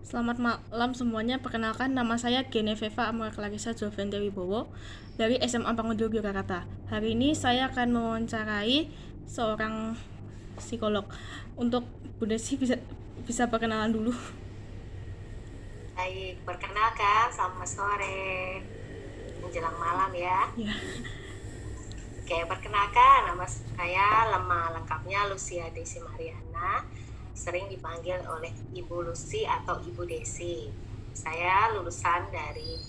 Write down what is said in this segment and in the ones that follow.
Selamat malam semuanya, perkenalkan nama saya Geneveva Amara Clarissa Jovente Wibowo dari SMA Pangudul Yogyakarta. Hari ini saya akan mewawancarai seorang psikolog. Untuk Bu Desi bisa perkenalan dulu. Baik, perkenalkan, selamat sore menjelang malam ya. Ya, Oke, perkenalkan, nama saya lengkapnya Lucia Desi Mariana, sering dipanggil oleh Ibu Lucy atau Ibu Desi. Saya lulusan dari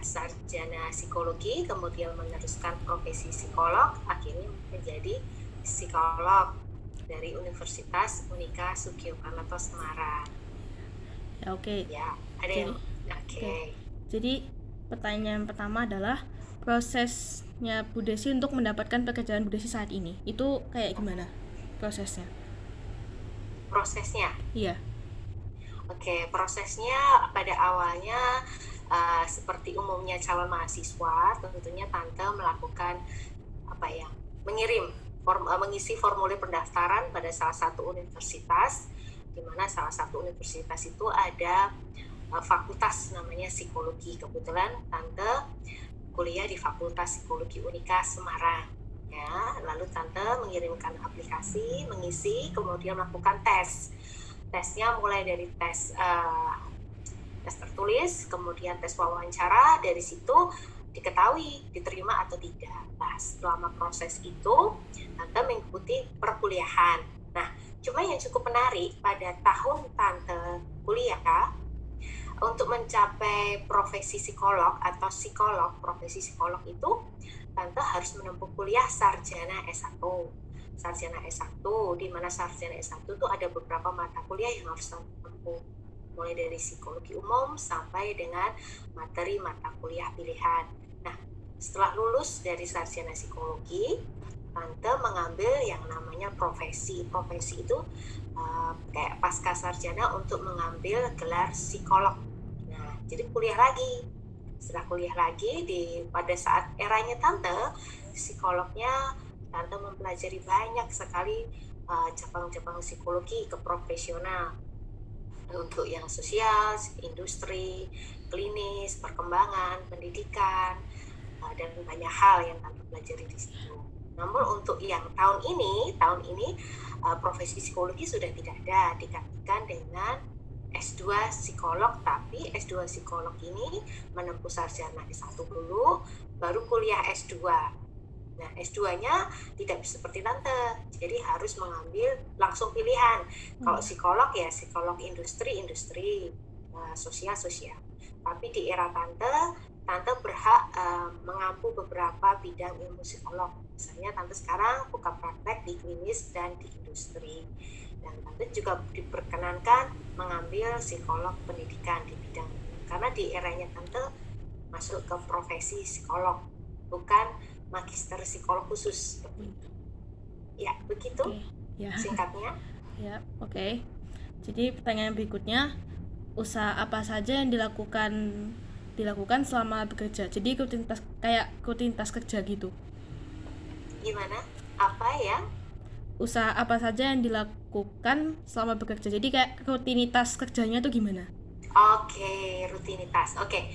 sarjana psikologi, kemudian meneruskan profesi psikolog, akhirnya menjadi psikolog dari Universitas Unika Sugio Pranoto Semarang. ya oke. Ya, ada Jadi, yang oke. oke. Jadi pertanyaan pertama adalah prosesnya Bu Desi untuk mendapatkan pekerjaan Bu Desi saat ini. Itu kayak gimana prosesnya? Prosesnya. Iya. Oke, prosesnya pada awalnya seperti umumnya calon mahasiswa, tentunya Tante melakukan mengisi formulir pendaftaran pada salah satu universitas, di mana salah satu universitas itu ada fakultas namanya psikologi. Kebetulan Tante kuliah di Fakultas Psikologi Unika Semarang. Ya, lalu Tante mengirimkan aplikasi, mengisi, kemudian melakukan tes. Tesnya mulai dari tes tertulis, kemudian tes wawancara. Dari situ diketahui diterima atau tidak. Nah, selama proses itu Tante mengikuti perkuliahan. Nah, cuma yang cukup menarik pada tahun Tante kuliah, untuk mencapai profesi psikolog atau profesi psikolog itu Tante harus menempuh kuliah sarjana S1. Sarjana S1, di mana sarjana S1 itu ada beberapa mata kuliah yang harus Tante tempuh, mulai dari psikologi umum sampai dengan materi mata kuliah pilihan. Nah, setelah lulus dari sarjana psikologi, Tante mengambil yang namanya profesi. Profesi itu kayak pasca sarjana untuk mengambil gelar psikolog. Nah, jadi kuliah lagi. Setelah kuliah lagi pada saat eranya Tante, psikolognya Tante mempelajari banyak sekali cabang-cabang psikologi ke profesional, untuk yang sosial, industri, klinis, perkembangan, pendidikan, dan banyak hal yang Tante pelajari di situ. Namun untuk yang tahun ini profesi psikologi sudah tidak ada, digantikan dengan S2 psikolog, tapi S2 psikolog ini menempuh sarjana S1 dulu, baru kuliah S2. Nah, S2-nya tidak seperti Tante, jadi harus mengambil langsung pilihan. Kalau psikolog ya psikolog industri, sosial. Tapi di era Tante berhak mengampu beberapa bidang ilmu psikolog. Misalnya Tante sekarang buka praktek di klinis dan di industri. Dan Tante juga diperkenankan mengambil psikolog pendidikan di bidang ini. Karena di eranya Tante masuk ke profesi psikolog, bukan magister psikolog khusus. Ya, begitu Oke. Ya. singkatnya. Ya, oke. Jadi pertanyaan berikutnya, usaha apa saja yang dilakukan selama bekerja? Jadi rutinitas kerja gitu. Gimana? Apa ya? Usaha apa saja yang dilakukan selama bekerja? Jadi kayak rutinitas kerjanya tuh gimana? Oke, rutinitas. Oke,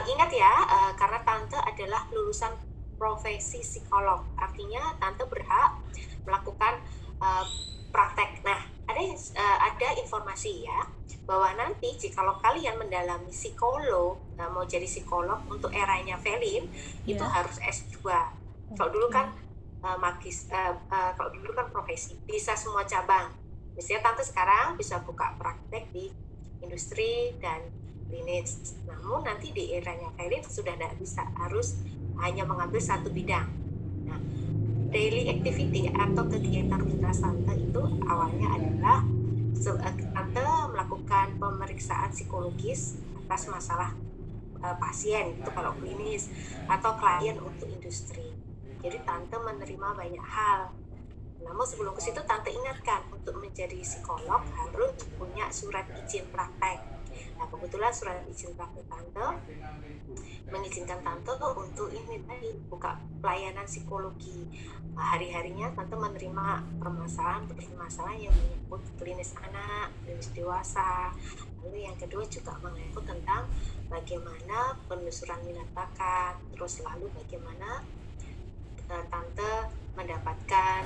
ingat ya, karena Tante adalah lulusan profesi psikolog, artinya Tante berhak melakukan uh, praktek. Nah, ada informasi ya, bahwa nanti jikalau kalian mendalami psikolog, mau jadi psikolog untuk eranya Velin, itu Ya. harus S2. Kalau dulu Oke. kan kalau dulu kan profesi, bisa semua cabang. Misalnya Tante sekarang bisa buka praktek di industri dan klinis. Namun nanti di eranya Kailin sudah tidak bisa, harus hanya mengambil satu bidang. Nah, daily activity atau kegiatan rutinitas Tante itu awalnya adalah Tante melakukan pemeriksaan psikologis atas masalah pasien itu kalau klinis, atau klien untuk industri. Jadi Tante menerima banyak hal. Namun sebelum ke situ Tante ingatkan, untuk menjadi psikolog harus punya surat izin praktek. Nah, kebetulan surat izin praktek Tante mengizinkan Tante untuk ini tadi buka pelayanan psikologi. Hari-harinya Tante menerima permasalahan yang menyangkut klinis anak, klinis dewasa, Lalu yang kedua juga mengangkut tentang bagaimana penelusuran minat bakat, terus lalu bagaimana tante mendapatkan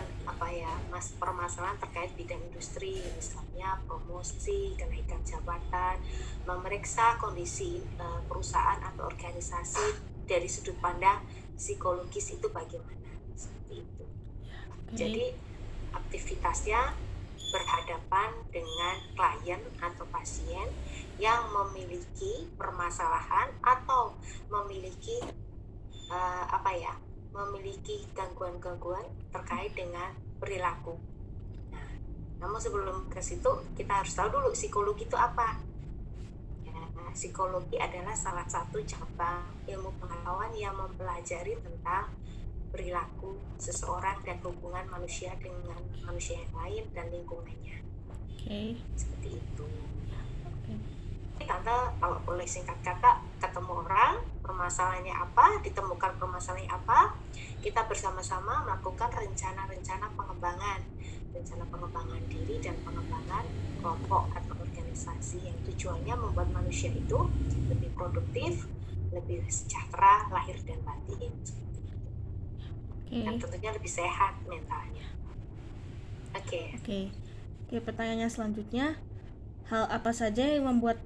permasalahan terkait bidang industri, misalnya promosi, kenaikan jabatan, memeriksa kondisi perusahaan atau organisasi dari sudut pandang psikologis itu bagaimana, seperti itu. Jadi aktivitasnya berhadapan dengan klien atau pasien yang memiliki permasalahan atau memiliki memiliki gangguan-gangguan terkait dengan perilaku. Nah, namun sebelum ke situ kita harus tahu dulu psikologi itu apa. Ya, psikologi adalah salah satu cabang ilmu pengetahuan yang mempelajari tentang perilaku seseorang dan hubungan manusia dengan manusia yang lain dan lingkungannya. Seperti itu. Tante kalau boleh singkat kata, ketemu orang, permasalahannya apa, ditemukan permasalahannya apa, kita bersama-sama melakukan rencana-rencana pengembangan diri dan pengembangan kelompok atau organisasi yang tujuannya membuat manusia itu lebih produktif, lebih sejahtera lahir dan batin, dan tentunya lebih sehat mentalnya. Oke, pertanyaannya selanjutnya, hal apa saja yang membuat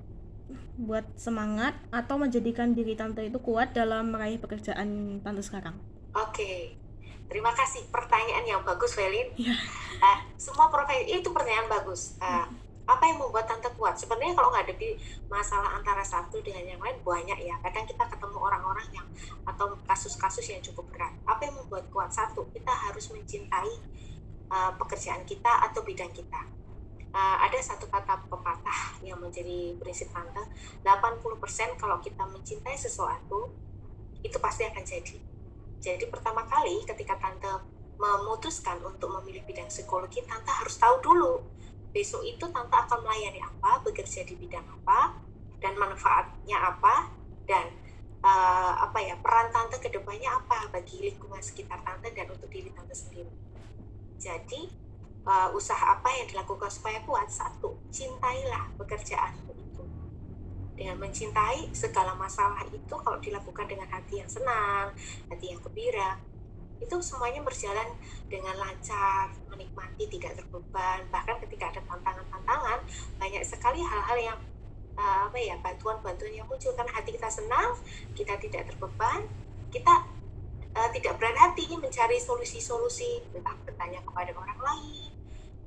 semangat atau menjadikan diri tante itu kuat dalam meraih pekerjaan tante sekarang? Oke, terima kasih, pertanyaan yang bagus, Velin. Semua profesi itu pertanyaan bagus. Apa yang membuat tante kuat? Sebenarnya kalau ngadepi masalah antara satu dengan yang lain banyak ya. Kadang kita ketemu orang-orang yang atau kasus-kasus yang cukup berat. Apa yang membuat kuat? Satu, kita harus mencintai pekerjaan kita atau bidang kita. Ada satu kata pepatah yang menjadi prinsip tante, 80% kalau kita mencintai sesuatu itu pasti akan jadi. Jadi pertama kali ketika tante memutuskan untuk memilih bidang psikologi, tante harus tahu dulu besok itu tante akan melayani apa, bekerja di bidang apa, dan manfaatnya apa, dan peran tante ke depannya apa bagi lingkungan sekitar tante dan untuk diri tante sendiri. Jadi usaha apa yang dilakukan supaya kuat? Satu, cintailah pekerjaanmu itu. Dengan mencintai, segala masalah itu kalau dilakukan dengan hati yang senang, hati yang gembira, itu semuanya berjalan dengan lancar, menikmati, tidak terbeban. Bahkan ketika ada tantangan-tantangan, banyak sekali hal-hal yang bantuan-bantuan yang muncul karena hati kita senang, kita tidak terbeban, kita tidak berat hati mencari solusi-solusi, entah bertanya kepada orang lain.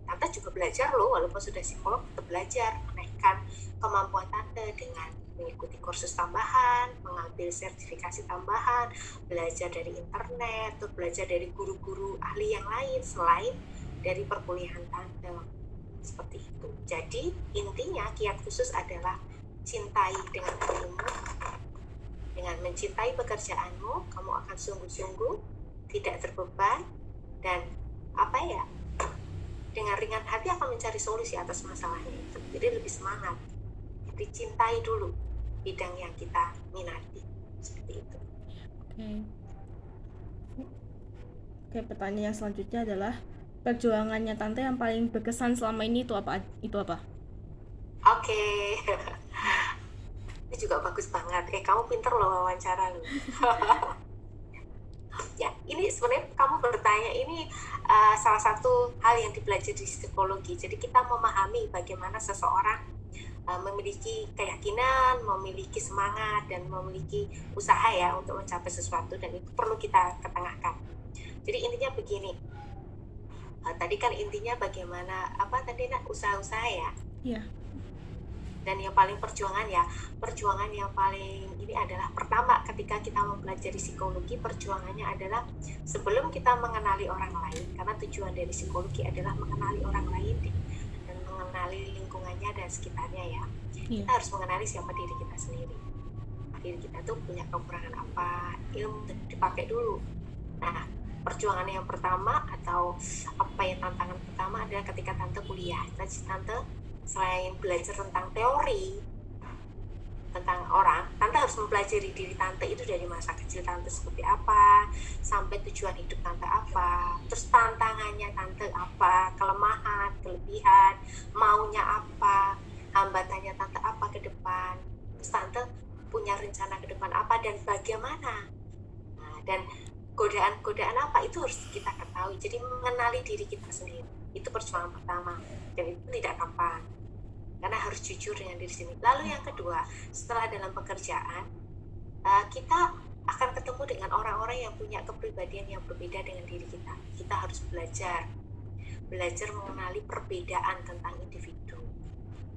Tante juga belajar loh, walaupun sudah psikolog, tetap belajar menaikkan kemampuan tante dengan mengikuti kursus tambahan, mengambil sertifikasi tambahan, belajar dari internet, atau belajar dari guru-guru ahli yang lain selain dari perkuliahan tante. Seperti itu. Jadi intinya kiat khusus adalah cintai dengan dirimu. Dengan mencintai pekerjaanmu, kamu akan sungguh-sungguh, tidak terbeban, dan dengan ringan hati akan mencari solusi atas masalahnya itu. Jadi lebih semangat. Jadi cintai dulu bidang yang kita minati. Seperti itu. Oke, pertanyaan selanjutnya adalah perjuangannya tante yang paling berkesan selama ini itu apa? Oke. Ini juga bagus banget. Kamu pinter loh wawancara lo. Ya, ini sebenarnya kamu bertanya ini salah satu hal yang dipelajari di psikologi. Jadi kita memahami bagaimana seseorang memiliki keyakinan, memiliki semangat, dan memiliki usaha ya untuk mencapai sesuatu, dan itu perlu kita ketengahkan. Jadi intinya begini, tadi kan intinya bagaimana usaha-usaha ya. Iya. Dan yang paling perjuangan yang paling ini adalah pertama ketika kita mempelajari psikologi, perjuangannya adalah sebelum kita mengenali orang lain, karena tujuan dari psikologi adalah mengenali orang lain dan mengenali lingkungannya dan sekitarnya ya. Kita harus mengenali siapa diri kita sendiri. Diri kita tuh punya kekurangan apa, ilmu dipakai dulu. Nah, perjuangan yang pertama atau tantangan pertama adalah ketika tante kuliah. Tante selain belajar tentang teori tentang orang, tante harus mempelajari diri tante itu dari masa kecil tante seperti apa, sampai tujuan hidup tante apa, terus tantangannya tante apa, kelemahan, kelebihan, maunya apa, hambatannya tante apa. tante punya rencana ke depan apa dan bagaimana. Nah, dan godaan-godaan apa itu harus kita ketahui. Jadi mengenali diri kita sendiri itu perjuangan pertama, dan itu tidak gampang karena harus jujur dengan diri sendiri. Lalu yang kedua, setelah dalam pekerjaan kita akan ketemu dengan orang-orang yang punya kepribadian yang berbeda dengan diri kita. Kita harus belajar mengenali perbedaan tentang individu,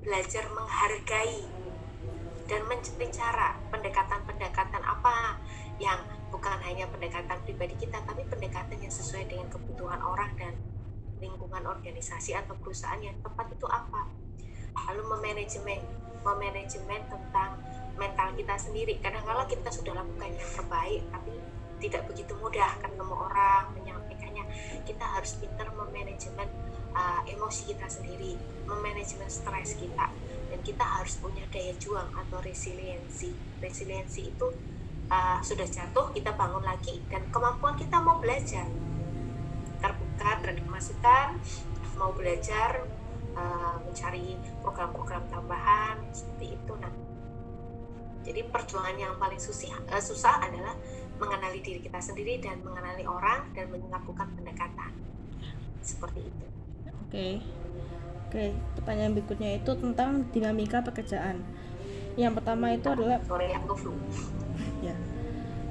belajar menghargai dan mencari cara pendekatan-pendekatan apa yang bukan hanya pendekatan pribadi kita, tapi pendekatan yang sesuai dengan kebutuhan orang dan lingkungan organisasi atau perusahaan yang tepat itu apa. Lalu memanajemen tentang mental kita sendiri. Kadang-kala kita sudah lakukan yang terbaik, tapi tidak begitu mudah ketemu orang, menyampaikannya. Kita harus pintar memanajemen emosi kita sendiri, memanajemen stres kita, dan kita harus punya daya juang atau resiliensi. Resiliensi itu sudah jatuh, kita bangun lagi, dan kemampuan kita mau belajar, terbuka terhadap masukan, mau belajar, mencari program-program tambahan seperti itu. Nah, jadi perjuangan yang paling susah adalah mengenali diri kita sendiri dan mengenali orang dan melakukan pendekatan seperti itu. Oke, pertanyaan berikutnya itu tentang dinamika pekerjaan. Yang pertama itu adalah ya,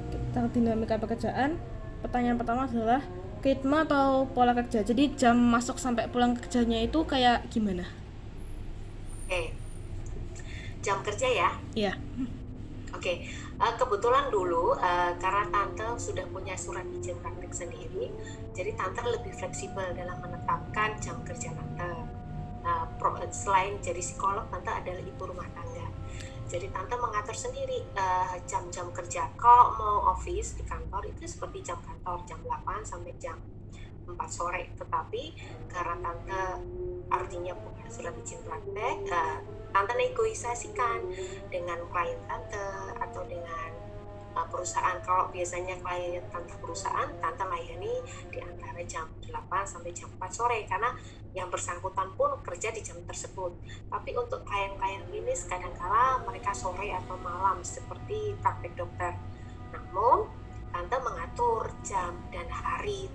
tentang dinamika pekerjaan. Pertanyaan pertama adalah ritme atau pola kerja. Jadi jam masuk sampai pulang kerjanya itu kayak gimana? Oke, jam kerja ya? Iya. Oke, kebetulan dulu karena tante sudah punya surat izin praktik sendiri, jadi tante lebih fleksibel dalam menetapkan jam kerja tante. Selain jadi psikolog, tante adalah ibu rumah tangga. Jadi tante mengatur sendiri jam-jam kerja. Kalau mau office di kantor itu seperti jam kantor, jam 8 sampai jam 4 sore. Tetapi karena tante artinya punya surat izin praktek, tante negosiasikan dengan klien tante atau dengan perusahaan. Kalau biasanya kliennya tante perusahaan, tante layani di antara jam 8 sampai jam 4 sore karena yang bersangkutan pun kerja di jam tersebut. Tapi untuk klien-klien klinis kadangkala mereka sore atau malam seperti praktek dokter. Namun tante mengatur jam dan hari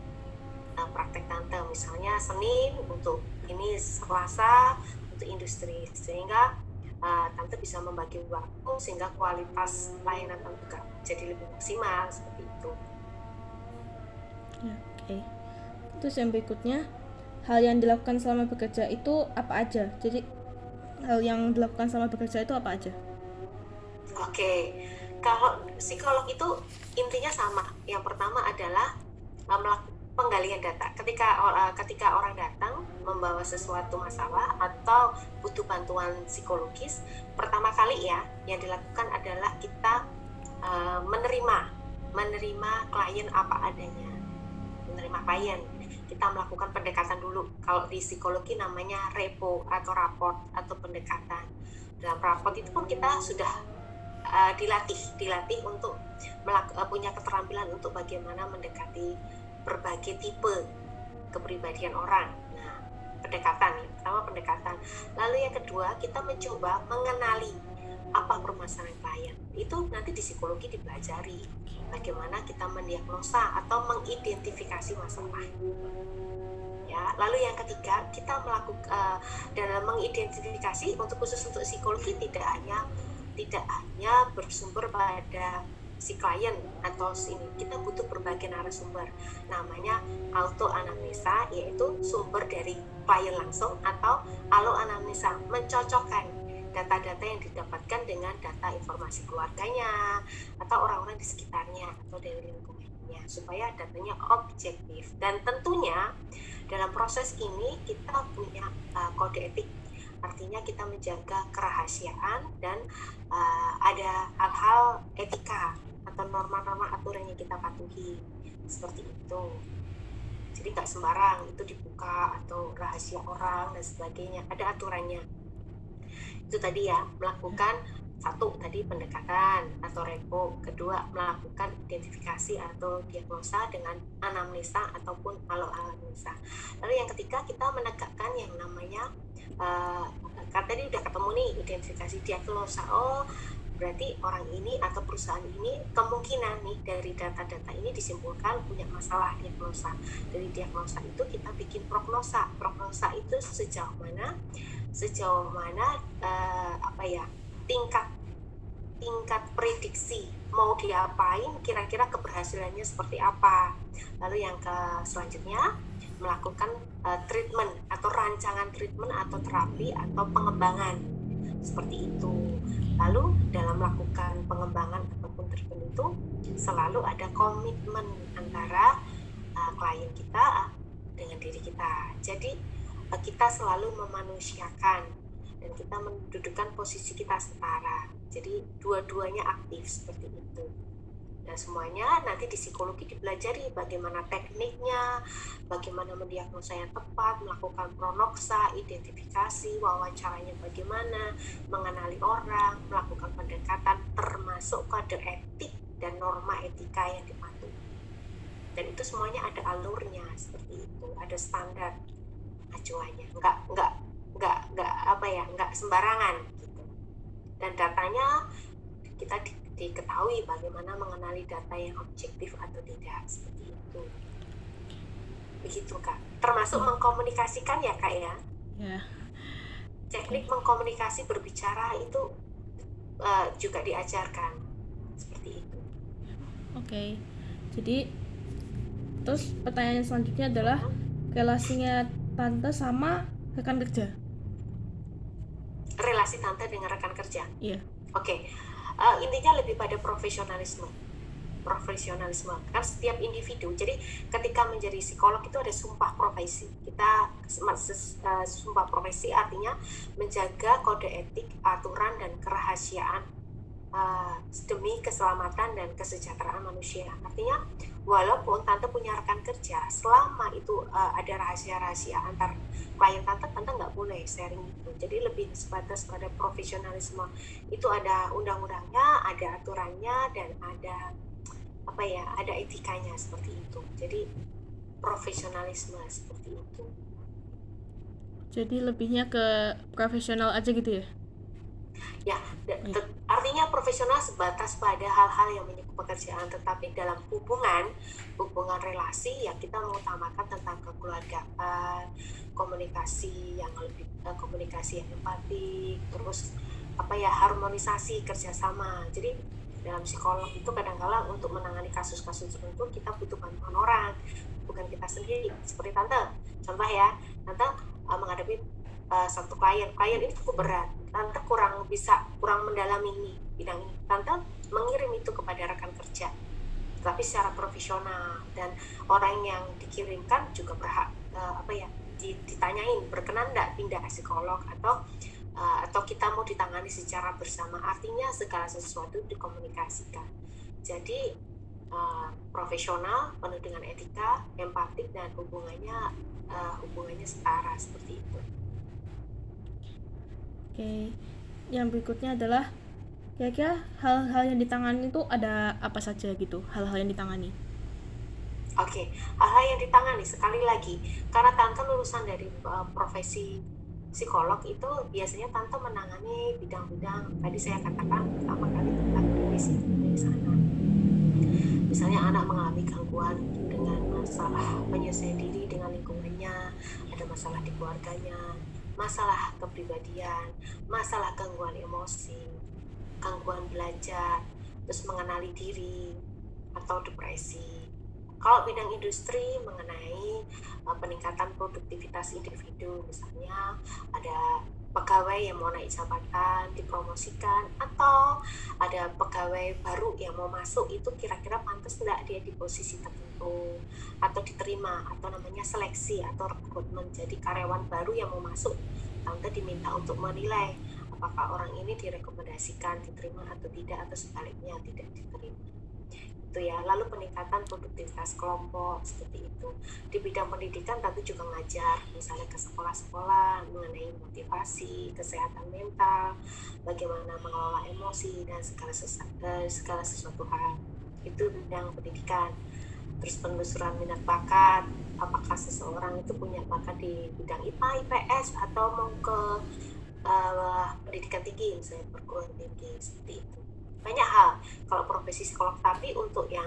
praktek tante, misalnya Senin untuk ini, Selasa untuk industri, sehingga tante bisa membagi waktu sehingga kualitas layanan tante juga jadi lebih maksimal seperti itu. Ya, oke. Terus yang berikutnya, hal yang dilakukan selama bekerja itu apa aja? Jadi hal yang dilakukan selama bekerja itu apa aja? Oke, kalau psikolog itu intinya sama. Yang pertama adalah melakukan penggalian data. Ketika orang datang membawa sesuatu masalah atau butuh bantuan psikologis, pertama kali ya yang dilakukan adalah kita menerima klien apa adanya. Menerima klien, kita melakukan pendekatan dulu. Kalau di psikologi namanya repo atau raport atau pendekatan. Dalam raport itu pun kita sudah dilatih untuk punya keterampilan untuk bagaimana mendekati berbagai tipe kepribadian orang. Nah, pendekatan, yang pertama pendekatan. Lalu yang kedua, kita mencoba mengenali apa permasalahan klien. Itu nanti di psikologi dipelajari bagaimana kita mendiagnosa atau mengidentifikasi masalah. Ya, lalu yang ketiga, kita melakukan dalam mengidentifikasi khusus untuk psikologi tidak hanya bersumber pada si klien atau ini, kita butuh berbagai narasumber, namanya auto anamnesa, yaitu sumber dari klien langsung, atau alo anamnesa, mencocokkan data-data yang didapatkan dengan data informasi keluarganya atau orang-orang di sekitarnya atau dari lingkungannya supaya datanya objektif. Dan tentunya dalam proses ini kita punya kode etik, artinya kita menjaga kerahasiaan dan ada hal-hal etika atau norma-norma aturan yang kita patuhi seperti itu. Jadi nggak sembarang itu dibuka atau rahasia orang dan sebagainya, ada aturannya. Itu tadi ya, melakukan satu tadi pendekatan atau repo, kedua melakukan identifikasi atau diagnosa dengan anamnesa ataupun alo anamnesa. Lalu yang ketiga kita menegakkan yang namanya kan tadi udah ketemu nih identifikasi, diagnosa, oh Berarti orang ini atau perusahaan ini kemungkinan nih dari data-data ini disimpulkan punya masalah diagnosa. Dari diagnosa itu kita bikin prognosa. Prognosa itu sejauh mana tingkat tingkat prediksi mau diapain, kira-kira keberhasilannya seperti apa. Lalu yang selanjutnya melakukan treatment atau rancangan treatment atau terapi atau pengembangan seperti itu. Lalu dalam melakukan pengembangan ataupun treatment itu selalu ada komitmen antara klien kita dengan diri kita. Jadi kita selalu memanusiakan dan kita mendudukkan posisi kita setara. Jadi dua-duanya aktif seperti itu. Dan semuanya nanti di psikologi dipelajari bagaimana tekniknya, bagaimana mendiagnosa yang tepat, melakukan pronoksa, identifikasi, wawancaranya bagaimana, mengenali orang, melakukan pendekatan termasuk kode etik dan norma etika yang dipatuhi. Dan itu semuanya ada alurnya seperti itu, ada standar acuannya, nggak sembarangan gitu. Dan datanya kita diketahui bagaimana mengenali data yang objektif atau tidak seperti itu. Begitu Kak. Termasuk mengkomunikasikan ya Kak ya. Ya. Teknik mengkomunikasi berbicara itu juga diajarkan seperti itu. Oke. Jadi terus pertanyaan selanjutnya adalah relasinya tante sama rekan kerja. Relasi tante dengan rekan kerja. Iya. Oke. Intinya lebih pada profesionalisme kan setiap individu. Jadi ketika menjadi psikolog itu ada sumpah profesi. Kita sumpah profesi artinya menjaga kode etik, aturan dan kerahasiaan demi keselamatan dan kesejahteraan manusia. Artinya walaupun tante punya rekan kerja, selama itu ada rahasia-rahasia antar klien tante nggak boleh sharing itu. Jadi lebih sebatas pada profesionalisme. Itu ada undang-undangnya, ada aturannya, dan ada etikanya seperti itu. Jadi profesionalisme seperti itu. Jadi lebihnya ke profesional aja gitu ya? Ya, artinya profesional sebatas pada hal-hal yang menyangkut pekerjaan, tetapi dalam hubungan relasi ya kita mengutamakan tentang kekeluargaan, komunikasi yang empatik, terus harmonisasi kerjasama. Jadi dalam psikolog itu kadang-kala untuk menangani kasus-kasus tertentu kita butuh bantuan orang, bukan kita sendiri. Seperti tante, contoh ya, tante menghadapi satu klien ini cukup berat, tante kurang mendalami bidang ini, tante mengirim itu kepada rekan kerja, tapi secara profesional, dan orang yang dikirimkan juga berhak ditanyain berkenan nggak pindah psikolog atau kita mau ditangani secara bersama. Artinya segala sesuatu dikomunikasikan. Jadi profesional penuh dengan etika, empatik, dan hubungannya setara seperti itu. Oke. Yang berikutnya adalah kira-kira hal-hal yang ditangani itu ada apa saja gitu? Hal-hal yang ditangani. Oke, hal-hal yang ditangani sekali lagi karena tante lulusan dari profesi psikolog itu biasanya tante menangani bidang-bidang tadi saya katakan pertama kali tentang depresi di sana. Misalnya anak mengalami gangguan dengan masalah penyelesaian diri dengan lingkungannya, ada masalah di keluarganya, masalah kepribadian, masalah gangguan emosi, gangguan belajar, terus mengenali diri atau depresi. Kalau bidang industri mengenai peningkatan produktivitas individu, misalnya ada pegawai yang mau naik jabatan, dipromosikan, atau ada pegawai baru yang mau masuk, itu kira-kira pantas nggak dia di posisi tertentu, atau diterima, atau namanya seleksi atau rekrutmen. Jadi karyawan baru yang mau masuk, tante diminta untuk menilai apakah orang ini direkomendasikan, diterima atau tidak, atau sebaliknya tidak diterima. Ya, lalu peningkatan produktivitas kelompok seperti itu. Di bidang pendidikan tentu juga ngajar, misalnya ke sekolah-sekolah mengenai motivasi, kesehatan mental, bagaimana mengelola emosi dan segala sesuatu hal. Itu bidang pendidikan. Terus penelusuran minat bakat, apakah seseorang itu punya bakat di bidang IPA, IPS, atau mau ke pendidikan tinggi, misalnya perguruan tinggi seperti itu. Banyak hal kalau profesi psikolog, tapi untuk yang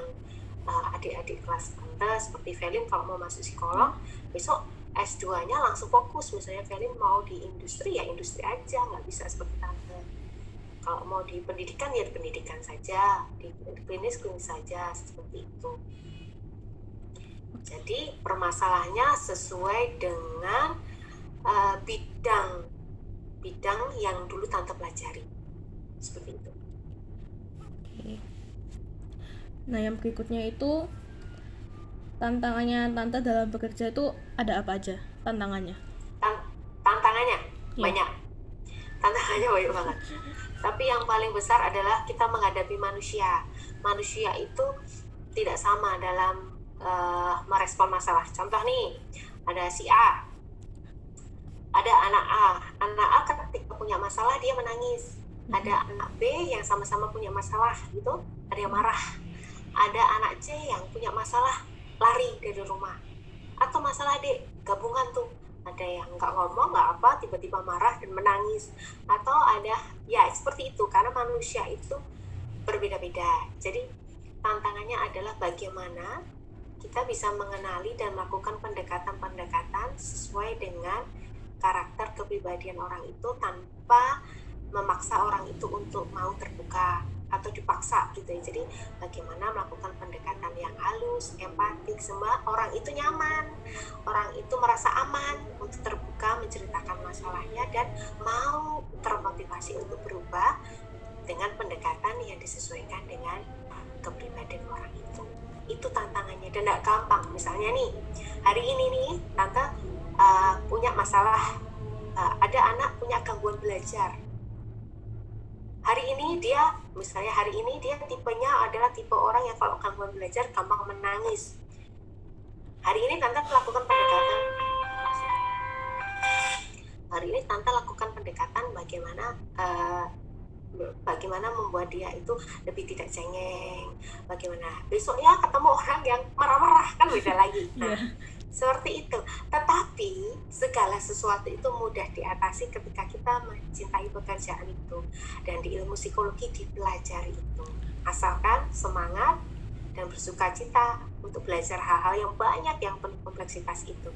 adik-adik kelas tante seperti Velin kalau mau masuk psikolog besok S2-nya langsung fokus, misalnya Velin mau di industri ya industri aja, nggak bisa seperti tante. Kalau mau di pendidikan ya di pendidikan saja, di klinis saja, seperti itu. Jadi permasalahannya sesuai dengan bidang yang dulu tante pelajari, seperti itu. Oke. Nah, yang berikutnya itu tantangannya tante dalam bekerja itu ada apa aja tantangannya? Tantangannya Ya. banyak. Tantangannya banyak banget. Tapi yang paling besar adalah kita menghadapi manusia. Manusia itu tidak sama dalam merespon masalah. Contoh nih, ada si A, ada anak A. Anak A ketika punya masalah dia menangis. Ada anak B yang sama-sama punya masalah gitu, ada yang marah. Ada anak C yang punya masalah lari dari rumah. Atau masalah D, gabungan tuh. Ada yang nggak ngomong, nggak apa, tiba-tiba marah dan menangis. Atau ada, ya seperti itu, karena manusia itu berbeda-beda. Jadi tantangannya adalah bagaimana kita bisa mengenali dan melakukan pendekatan-pendekatan sesuai dengan karakter kepribadian orang itu tanpa memaksa orang itu untuk mau terbuka atau dipaksa gitu ya. Jadi bagaimana melakukan pendekatan yang halus, empatik, semua orang itu nyaman, orang itu merasa aman untuk terbuka menceritakan masalahnya dan mau termotivasi untuk berubah dengan pendekatan yang disesuaikan dengan kepribadian orang itu. Itu tantangannya dan gak gampang. Misalnya nih, hari ini nih tante punya masalah, ada anak punya gangguan belajar. Hari ini dia tipenya adalah tipe orang yang kalau gangguan belajar gampang menangis. Hari ini tante lakukan pendekatan bagaimana membuat dia itu lebih tidak cengeng, bagaimana besoknya ketemu orang yang marah-marah kan beda lagi. Nah, seperti itu. Tetapi segala sesuatu itu mudah diatasi ketika kita mencintai pekerjaan itu, dan di ilmu psikologi dipelajari itu. Asalkan semangat dan bersukacita untuk belajar hal-hal yang banyak yang penuh kompleksitas itu.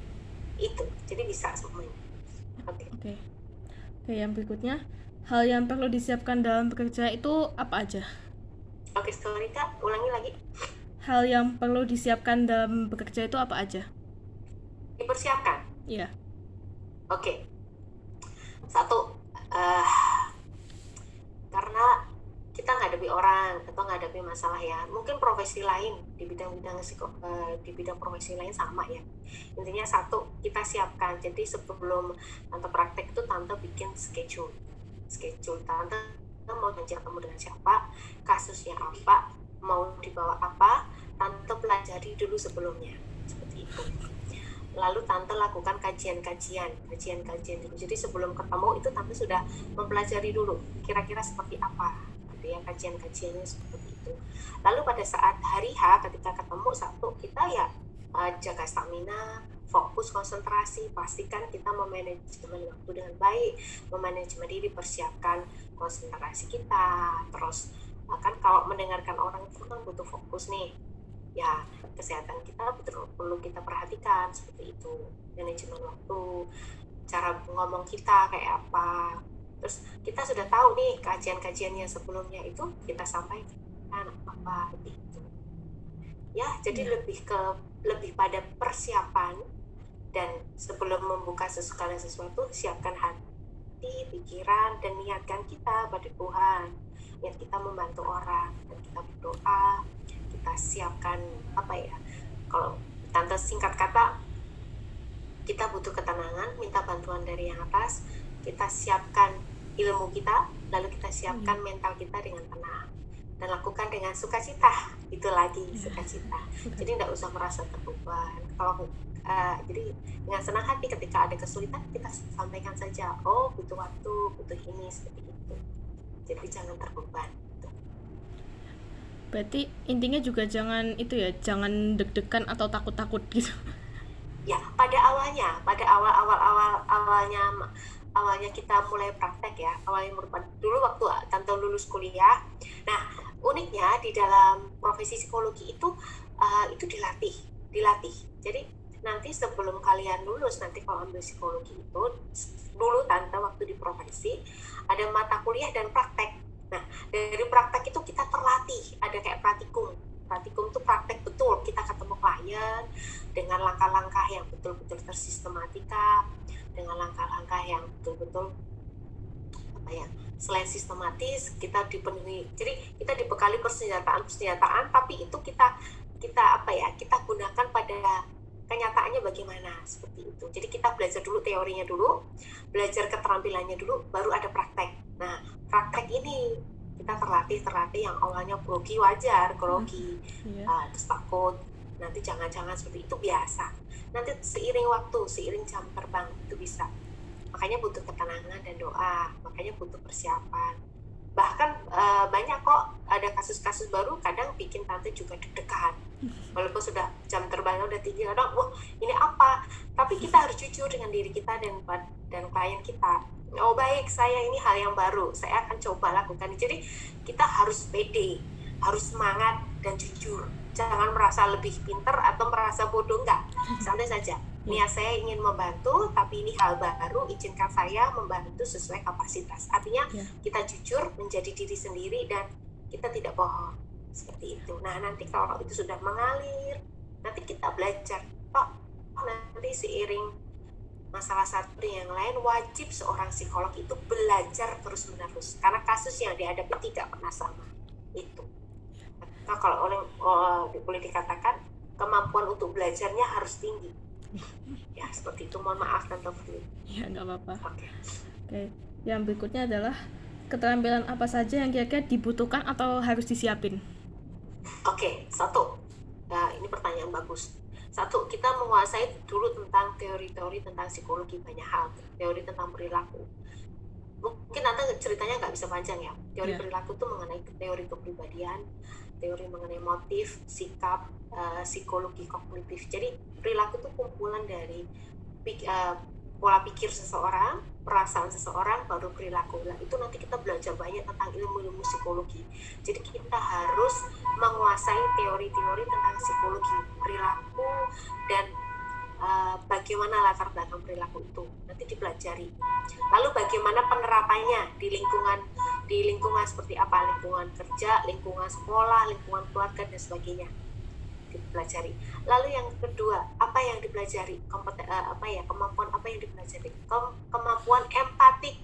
Jadi bisa semuanya. Oke, yang berikutnya, hal yang perlu disiapkan dalam bekerja itu apa aja? Oke, sorry Kak, ulangi lagi. Hal yang perlu disiapkan dalam bekerja itu apa aja? Dipersiapkan. Iya. Oke. Satu, karena kita menghadapi orang atau menghadapi masalah ya, mungkin profesi lain di bidang profesi lain sama ya. Intinya satu, kita siapkan. Jadi sebelum tante praktek itu tante bikin schedule tante mau janji ketemu dengan siapa, kasusnya apa, mau dibawa apa, tante pelajari dulu sebelumnya, seperti itu. Lalu tante lakukan kajian dulu. Jadi sebelum ketemu itu tante sudah mempelajari dulu kira-kira seperti apa gitu ya, kajiannya seperti itu. Lalu pada saat hari H ketika ketemu, satu, kita ya jaga stamina, fokus, konsentrasi, pastikan kita memanajemen waktu dengan baik, memanajemen diri, persiapkan konsentrasi kita. Terus kan kalau mendengarkan orang itu kan butuh fokus nih ya, kesehatan kita perlu kita perhatikan, seperti itu. Manajemen waktu, cara ngomong kita kayak apa. Terus kita sudah tahu nih kajian-kajiannya sebelumnya itu kita sampaikan apa gitu ya. Jadi lebih pada persiapan, dan sebelum membuka segala sesuatu siapkan hati, pikiran, dan niatkan kita pada Tuhan. Niat kita membantu orang, dan kita berdoa, kita siapkan kalau tante singkat kata, kita butuh ketenangan, minta bantuan dari yang atas, kita siapkan ilmu kita, lalu kita siapkan mental kita dengan tenang, dan lakukan dengan sukacita. Itu lagi sukacita. Jadi tidak usah merasa terbeban. Jadi dengan senang hati ketika ada kesulitan kita sampaikan saja, oh butuh waktu, butuh ini, seperti itu. Jadi jangan terbeban. Berarti intinya juga jangan deg-degan atau takut-takut gitu. Ya, pada awalnya awalnya kita mulai praktek ya, awalnya merupakan dulu waktu Tante lulus kuliah. Nah, uniknya di dalam profesi psikologi itu dilatih. Jadi nanti sebelum kalian lulus, nanti kalau ambil psikologi itu, dulu Tante waktu di profesi ada mata kuliah dan praktek. Nah, dari praktek itu kita terlatih, ada kayak praktikum. Praktikum itu praktek betul, kita ketemu klien dengan langkah-langkah yang betul-betul tersistematika, dengan langkah-langkah yang betul-betul apa ya, selain sistematis kita dipenuhi, jadi kita dibekali persenjataan, tapi itu kita apa ya, kita gunakan pada kenyataannya bagaimana, seperti itu. Jadi kita belajar dulu teorinya dulu, belajar keterampilannya dulu, baru ada praktek. Nah, praktek ini kita terlatih yang awalnya grogi, wajar grogi, terus takut nanti jangan-jangan seperti itu, biasa. Nanti seiring waktu, seiring jam terbang itu bisa. Makanya butuh ketenangan dan doa, makanya butuh persiapan. Bahkan banyak kok ada kasus-kasus baru kadang bikin Tante juga deg-degan. Walaupun sudah jam terbangnya udah tinggi, kadang wah ini apa? Tapi kita harus jujur dengan diri kita dan klien kita. Oh baik, saya ini hal yang baru, saya akan coba lakukan. Jadi kita harus pede, harus semangat dan jujur. Jangan merasa lebih pintar atau merasa bodoh, enggak. Santai saja. Niat saya ingin membantu, tapi ini hal baru, izinkan saya membantu sesuai kapasitas. Artinya kita jujur menjadi diri sendiri dan kita tidak bohong. Seperti itu. Nah, nanti kalau itu sudah mengalir, nanti kita belajar. Nanti seiring masalah satu yang lain, wajib seorang psikolog itu belajar terus-menerus. Karena kasus yang dihadapi tidak pernah sama. Itu. Nah, kalau boleh dikatakan, kemampuan untuk belajarnya harus tinggi. Ya, seperti itu. Mohon maaf, Tante Fri. Ya, nggak apa-apa. Oke. Yang berikutnya adalah keterampilan apa saja yang kira-kira dibutuhkan atau harus disiapin? Oke, satu. Nah, ini pertanyaan bagus. Satu, kita menguasai dulu tentang teori-teori tentang psikologi, banyak hal. Teori tentang perilaku. Mungkin nanti ceritanya nggak bisa panjang ya. Teori perilaku itu mengenai teori kepribadian, teori mengenai motif, sikap, psikologi kognitif. Jadi perilaku itu kumpulan dari pola pikir seseorang, perasaan seseorang, baru perilaku. Nah, itu nanti kita belajar banyak tentang ilmu-ilmu psikologi. Jadi kita harus menguasai teori-teori tentang psikologi perilaku dan bagaimana latar belakang perilaku itu nanti dipelajari. Lalu bagaimana penerapannya di lingkungan seperti apa, lingkungan kerja, lingkungan sekolah, lingkungan keluarga dan sebagainya dipelajari. Lalu yang kedua, apa yang dipelajari? Kemampuan apa yang dipelajari? Kemampuan empatik.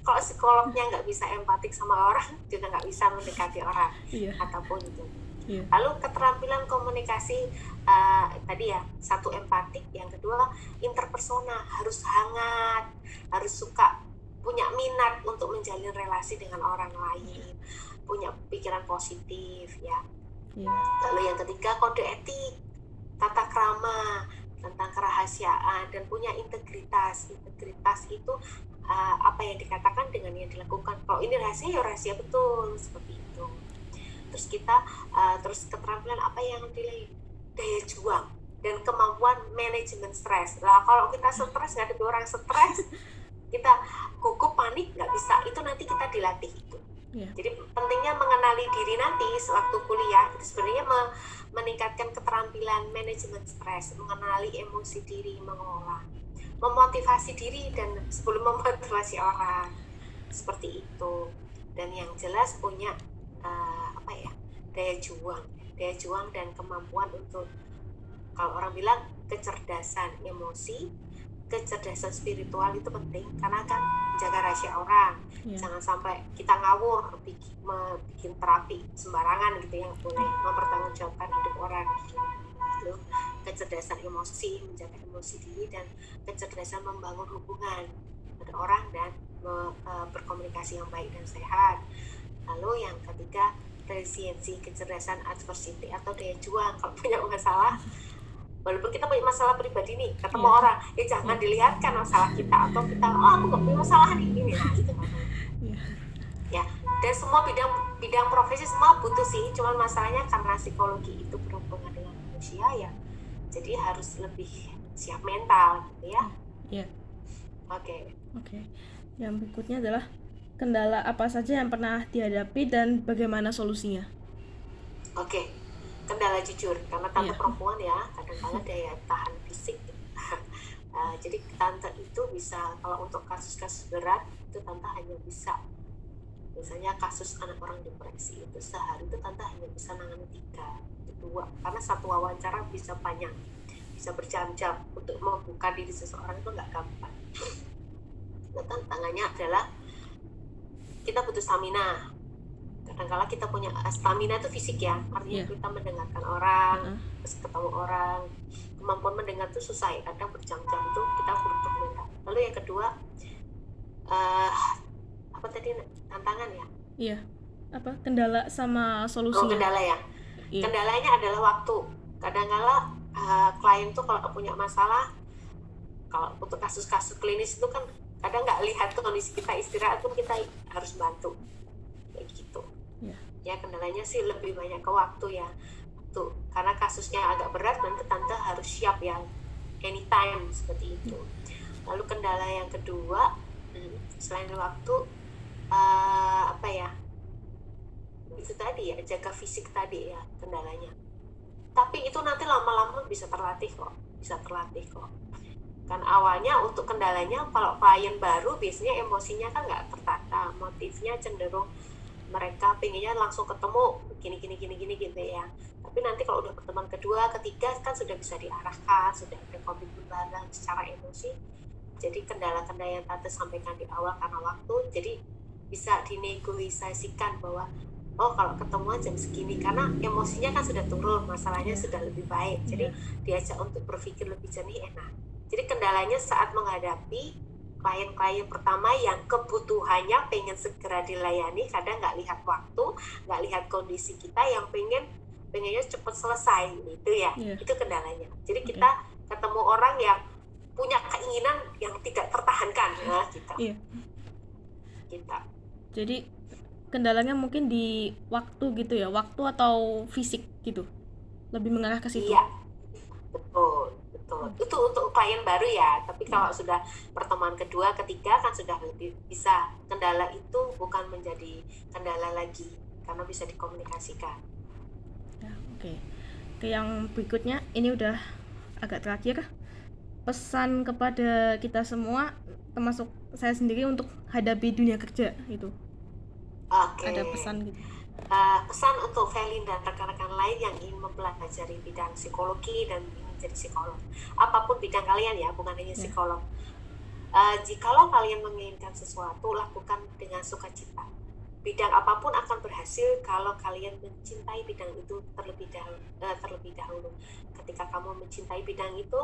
Kalau psikolognya nggak bisa empatik sama orang, juga nggak bisa mendekati orang, ataupun itu. Lalu keterampilan komunikasi, tadi ya, satu empatik, yang kedua interpersonal, harus hangat, harus suka, punya minat untuk menjalin relasi dengan orang lain, punya pikiran positif ya. Lalu yang ketiga, kode etik, tata krama, tentang kerahasiaan, dan punya integritas. Integritas itu apa yang dikatakan dengan yang dilakukan. Kalau ini rahasia, ya rahasia betul, seperti itu. Terus kita terus keterampilan apa yang daya juang dan kemampuan manajemen stres. Lah kalau kita stres, nggak ada orang stres, kita gugup, panik, nggak bisa. Itu nanti kita dilatih itu. Jadi pentingnya mengenali diri nanti sewaktu kuliah itu sebenarnya meningkatkan keterampilan manajemen stres, mengenali emosi diri, mengolah, memotivasi diri dan sebelum memotivasi orang, seperti itu. Dan yang jelas punya daya juang dan kemampuan untuk, kalau orang bilang kecerdasan emosi, kecerdasan spiritual itu penting karena kan menjaga rahasia orang. Jangan sampai kita ngawur bikin terapi sembarangan gitu yang boleh mempertanggungjawabkan hidup orang. Lalu kecerdasan emosi, menjaga emosi diri, dan kecerdasan membangun hubungan pada orang dan berkomunikasi yang baik dan sehat. Lalu yang ketiga, resiliensi, kecerdasan adversity atau daya juang. Kalau punya masalah, walaupun kita punya masalah pribadi nih, ketemu orang, jangan dilihatkan masalah kita, atau kita, aku gak punya masalah nih, ini nah, gitu. Ya, dan semua bidang profesi semua butuh sih, cuman masalahnya karena psikologi itu berhubungan dengan manusia ya, jadi harus lebih siap mental gitu ya. Iya. Oke. Oke. Yang berikutnya adalah kendala apa saja yang pernah dihadapi dan bagaimana solusinya? Oke, kendala jujur karena tante Iya. perempuan ya, kadang-kala daya tahan fisik. Jadi tante itu bisa, kalau untuk kasus-kasus berat itu tante hanya bisa, misalnya kasus anak orang depresi itu sehari itu tante hanya bisa nangani 3, 2, karena satu wawancara bisa panjang, bisa berjam-jam. Untuk membuka diri seseorang itu nggak gampang. Nah, tantangannya adalah kita butuh stamina. Kadang-kala kita punya stamina itu fisik ya, artinya Iya. kita mendengarkan orang, Heeh. terus ketemu orang. Kemampuan mendengar itu susah ya, kadang berjam-jam itu kita butuh mental. Lalu yang kedua, apa tadi, tantangan ya? Iya. Apa? Kendala sama solusinya? Kendala ya. Iya. Kendalanya adalah waktu. Kadang-kala klien tuh kalau punya masalah, kalau untuk kasus-kasus klinis itu kan kadang nggak lihat tuh kondisi kita istirahat pun kita harus bantu kayak gitu. Iya. Ya kendalanya sih lebih banyak ke waktu ya. Tuh, karena kasusnya agak berat nanti tante harus siap ya anytime seperti itu. Lalu kendala yang kedua, selain waktu, apa ya, itu tadi ya, jaga fisik tadi ya kendalanya. Tapi itu nanti lama-lama bisa terlatih kok, kan awalnya untuk kendalanya kalau klien baru biasanya emosinya kan nggak tertata, motifnya cenderung mereka pengennya langsung ketemu gini gitu ya. Tapi nanti kalau udah pertemuan kedua, ketiga kan sudah bisa diarahkan, sudah ada komitmen bareng secara emosi. Jadi kendala-kendala yang tante sampaikan di awal karena waktu, jadi bisa dinegosiasikan bahwa oh kalau ketemuan jam segini, karena emosinya kan sudah turun, masalahnya sudah lebih baik, jadi diajak untuk berpikir lebih jernih, enak. Jadi kendalanya saat menghadapi klien-klien pertama yang kebutuhannya pengen segera dilayani, kadang nggak lihat waktu, nggak lihat kondisi kita, yang pengennya cepat selesai gitu ya. Itu kendalanya. Jadi kita ketemu orang yang punya keinginan yang tidak tertahankan gitu. Iya. Kita. Jadi kendalanya mungkin di waktu gitu ya, waktu atau fisik gitu, lebih mengarah ke situ. Iya, betul. Itu untuk klien baru ya, tapi kalau sudah pertemuan kedua, ketiga kan sudah lebih bisa, kendala itu bukan menjadi kendala lagi karena bisa dikomunikasikan. Ya, oke. Oke, yang berikutnya ini udah agak terakhir. Pesan kepada kita semua, termasuk saya sendiri, untuk hadapi dunia kerja itu. Oke. Ada pesan gitu. Pesan untuk Felin dan rekan-rekan lain yang ingin mempelajari bidang psikologi dan ingin jadi psikolog, apapun bidang kalian ya, bukan hanya psikolog. Jikalau kalian menginginkan sesuatu, lakukan dengan sukacita. Bidang apapun akan berhasil kalau kalian mencintai bidang itu terlebih dahulu. Ketika kamu mencintai bidang itu,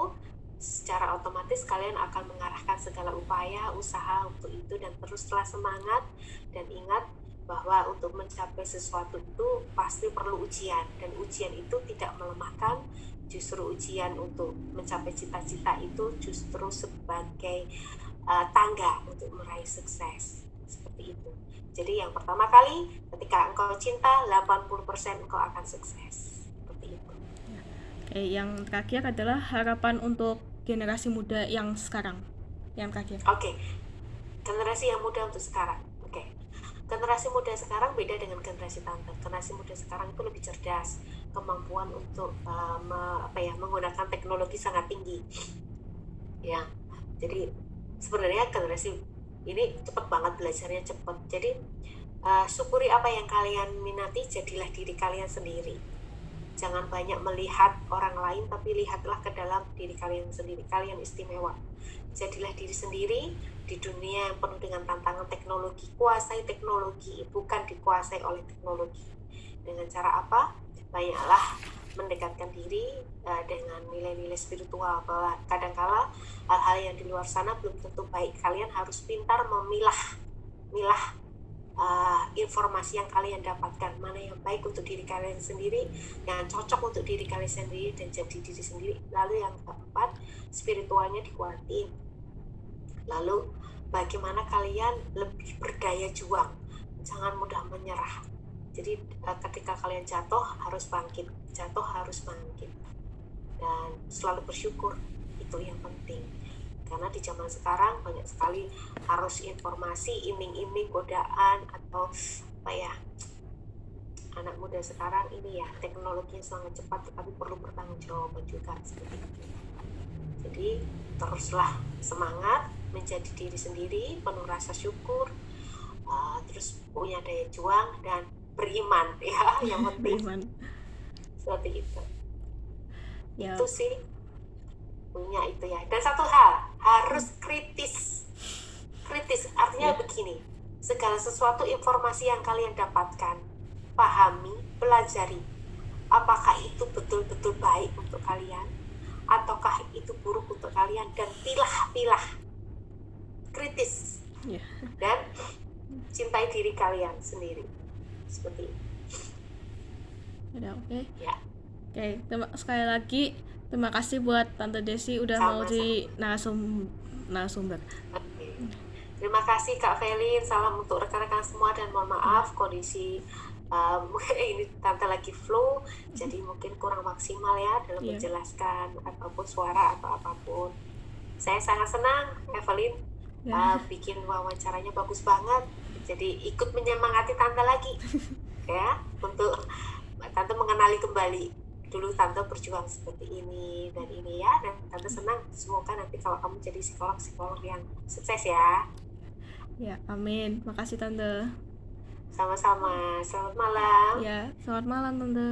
secara otomatis kalian akan mengarahkan segala upaya, usaha untuk itu, dan teruslah semangat. Dan ingat bahwa untuk mencapai sesuatu itu pasti perlu ujian, dan ujian itu tidak melemahkan, justru ujian untuk mencapai cita-cita itu justru sebagai tangga untuk meraih sukses, seperti itu. Jadi yang pertama kali, ketika engkau cinta, 80% engkau akan sukses, seperti itu. Oke, yang terakhir adalah harapan untuk generasi muda yang sekarang. Yang terakhir. Oke, generasi yang muda untuk sekarang. Oke, generasi muda sekarang beda dengan generasi tante. Generasi muda sekarang itu lebih cerdas, kemampuan untuk menggunakan teknologi sangat tinggi. Ya, jadi sebenarnya generasi ini cepat banget belajarnya, cepat. Jadi syukuri apa yang kalian minati, jadilah diri kalian sendiri. Jangan banyak melihat orang lain, tapi lihatlah ke dalam diri kalian sendiri. Kalian istimewa. Jadilah diri sendiri di dunia yang penuh dengan tantangan teknologi. Kuasai teknologi, bukan dikuasai oleh teknologi. Dengan cara apa? Banyaklah mendekatkan diri dengan nilai-nilai spiritual, bahwa kadangkala hal-hal yang di luar sana belum tentu baik. Kalian harus pintar memilah informasi yang kalian dapatkan, mana yang baik untuk diri kalian sendiri, yang cocok untuk diri kalian sendiri, dan jadi diri sendiri. Lalu yang keempat, spiritualnya dikuatin. Lalu bagaimana kalian lebih berdaya juang, jangan mudah menyerah. Jadi ketika kalian jatuh harus bangkit, dan selalu bersyukur, itu yang penting. karena di zaman sekarang banyak sekali harus informasi, iming-iming, godaan, atau apa ya, anak muda sekarang ini ya teknologinya sangat cepat, tapi perlu pertanggungjawaban juga seperti itu. Jadi teruslah semangat menjadi diri sendiri, penuh rasa syukur, terus punya daya juang dan beriman ya, yang penting Beriman. seperti itu. Ya, Itu sih punya itu ya. Dan satu hal, harus kritis. Kritis artinya Ya. begini, segala sesuatu informasi yang kalian dapatkan, pahami, pelajari. Apakah itu betul-betul baik untuk kalian, ataukah itu buruk untuk kalian, dan pilah-pilah. Kritis. Ya. Dan cintai diri kalian sendiri. Seperti itu. Udah, oke. Ya. Oke, sekali lagi terima kasih buat Tante Desi udah mau Sama-sama. jadi narasumber. Oke. Terima kasih Kak Felin, salam untuk rekan-rekan semua, dan mohon maaf kondisi ini Tante lagi flu, jadi mungkin kurang maksimal ya dalam Iya. menjelaskan apapun suara atau apapun. Saya sangat senang Evelyn Ya. bikin wawancaranya bagus banget, jadi ikut menyemangati Tante lagi ya, untuk Tante mengenali kembali dulu Tante berjuang seperti ini dan ini ya, dan Tante senang semoga nanti kalau kamu jadi psikolog yang sukses ya. Ya, amin. Makasih Tante. Sama-sama, selamat malam. Ya, selamat malam Tante.